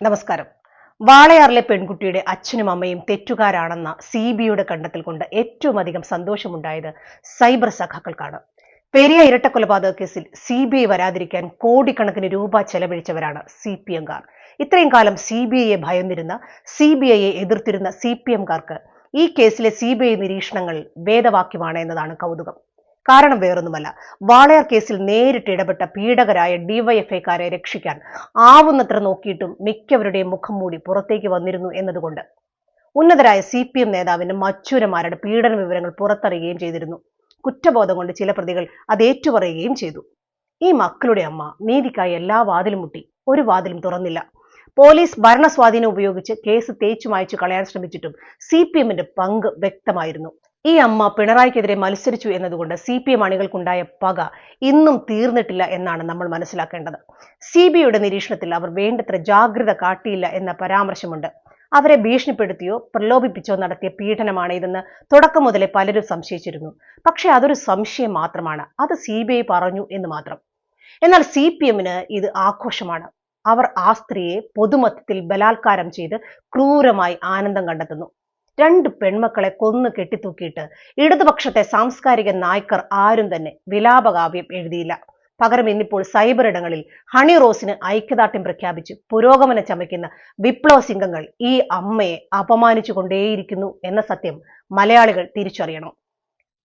നമസ്കാരം. വാളയാറിലെ പെൺകുട്ടിയുടെ അച്ഛനും അമ്മയും തെറ്റുകാരാണെന്ന സിബിഐയുടെ കണ്ടെത്തൽ കൊണ്ട് ഏറ്റവും അധികം സന്തോഷമുണ്ടായത് സൈബർ സഖാക്കൾക്കാണ്. പെരിയ ഇരട്ടക്കൊലപാതക കേസിൽ സിബിഐ വരാതിരിക്കാൻ കോടിക്കണക്കിന് രൂപ ചെലവഴിച്ചവരാണ് സിപിഎംകാർ. ഇത്രയും കാലം സിബിഐയെ ഭയന്നിരുന്ന, സിബിഐയെ എതിർത്തിരുന്ന സിപിഎംകാർക്ക് ഈ കേസിലെ സിബിഐ നിരീക്ഷണങ്ങൾ വേദവാക്യമാണ് എന്നതാണ് കൗതുകം. കാരണം വേറൊന്നുമല്ല, വാളയാർ കേസിൽ നേരിട്ട് ഇടപെട്ട പീഡകരായ ഡിവൈഎഫ്ഐക്കാരെ രക്ഷിക്കാൻ ആവുന്നത്ര നോക്കിയിട്ടും മിക്കവരുടെയും മുഖം മൂടി പുറത്തേക്ക് വന്നിരുന്നു എന്നതുകൊണ്ട്. ഉന്നതരായ സിപിഎം നേതാവിന്റെ മച്ചൂരന്മാരുടെ പീഡന വിവരങ്ങൾ പുറത്തറിയുകയും ചെയ്തിരുന്നു. കുറ്റബോധം കൊണ്ട് ചില പ്രതികൾ അത് ഏറ്റുപറയുകയും ചെയ്തു. ഈ മക്കളുടെ അമ്മ നീതിക്കായി എല്ലാ വാതിലും മുട്ടി, ഒരു വാതിലും തുറന്നില്ല. പോലീസ് ഭരണസ്വാധീനം ഉപയോഗിച്ച് കേസ് തേച്ചു മായ്ച്ചു കളയാൻ ശ്രമിച്ചിട്ടും സിപിഎമ്മിന്റെ പങ്ക് വ്യക്തമായിരുന്നു. ഈ അമ്മ പിണറായിക്കെതിരെ മത്സരിച്ചു എന്നതുകൊണ്ട് സിപിഎം അണികൾക്കുണ്ടായ പക ഇന്നും തീർന്നിട്ടില്ല എന്നാണ് നമ്മൾ മനസ്സിലാക്കേണ്ടത്. സിബിഐയുടെ നിരീക്ഷണത്തിൽ അവർ വേണ്ടത്ര ജാഗ്രത കാട്ടിയില്ല എന്ന പരാമർശമുണ്ട്. അവരെ ഭീഷണിപ്പെടുത്തിയോ പ്രലോഭിപ്പിച്ചോ നടത്തിയ പീഡനമാണ് ഇതെന്ന് തുടക്കം മുതലേ പലരും സംശയിച്ചിരുന്നു. പക്ഷെ അതൊരു സംശയം മാത്രമാണ്, അത് സിബിഐ പറഞ്ഞു എന്ന് മാത്രം. എന്നാൽ സിപിഎമ്മിന് ഇത് ആഘോഷമാണ്. അവർ ആ സ്ത്രീയെ പൊതുമധ്യത്തിൽ ബലാത്കാരം ചെയ്ത് ക്രൂരമായി ആനന്ദം കണ്ടെത്തുന്നു. 2 പെൺമക്കളെ കൊന്നു കെട്ടിത്തൂക്കിയിട്ട് ഇടതുപക്ഷത്തെ സാംസ്കാരിക നായ്ക്കർ ആരും തന്നെ വിലാപകാവ്യം എഴുതിയില്ല. പകരം ഇന്നിപ്പോൾ സൈബർ ഇടങ്ങളിൽ ഹണി റോസിന് ഐക്യദാർഢ്യം പ്രഖ്യാപിച്ച് പുരോഗമന ചമയ്ക്കുന്ന വിപ്ലവ സിംഗങ്ങൾ ഈ അമ്മയെ അപമാനിച്ചു കൊണ്ടേയിരിക്കുന്നു എന്ന സത്യം മലയാളികൾ തിരിച്ചറിയണം.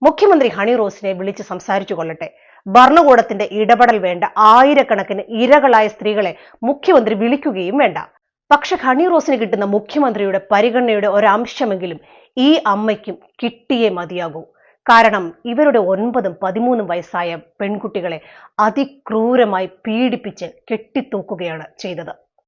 മുഖ്യമന്ത്രി ഹണി റോസിനെ വിളിച്ച് സംസാരിച്ചു കൊള്ളട്ടെ. ഭരണകൂടത്തിന്റെ ഇടപെടൽ വേണ്ട. ആയിരക്കണക്കിന് ഇരകളായ സ്ത്രീകളെ മുഖ്യമന്ത്രി വിളിക്കുകയും വേണ്ട. പക്ഷെ ഹണി റോസിന് കിട്ടുന്ന മുഖ്യമന്ത്രിയുടെ പരിഗണനയുടെ ഒരംശമെങ്കിലും ഈ അമ്മയ്ക്കും കിട്ടിയേ മതിയാകൂ. കാരണം ഇവരുടെ 9ഉം 13ഉം വയസ്സായ പെൺകുട്ടികളെ അതിക്രൂരമായി പീഡിപ്പിച്ച് കെട്ടിത്തൂക്കുകയാണ് ചെയ്തത്.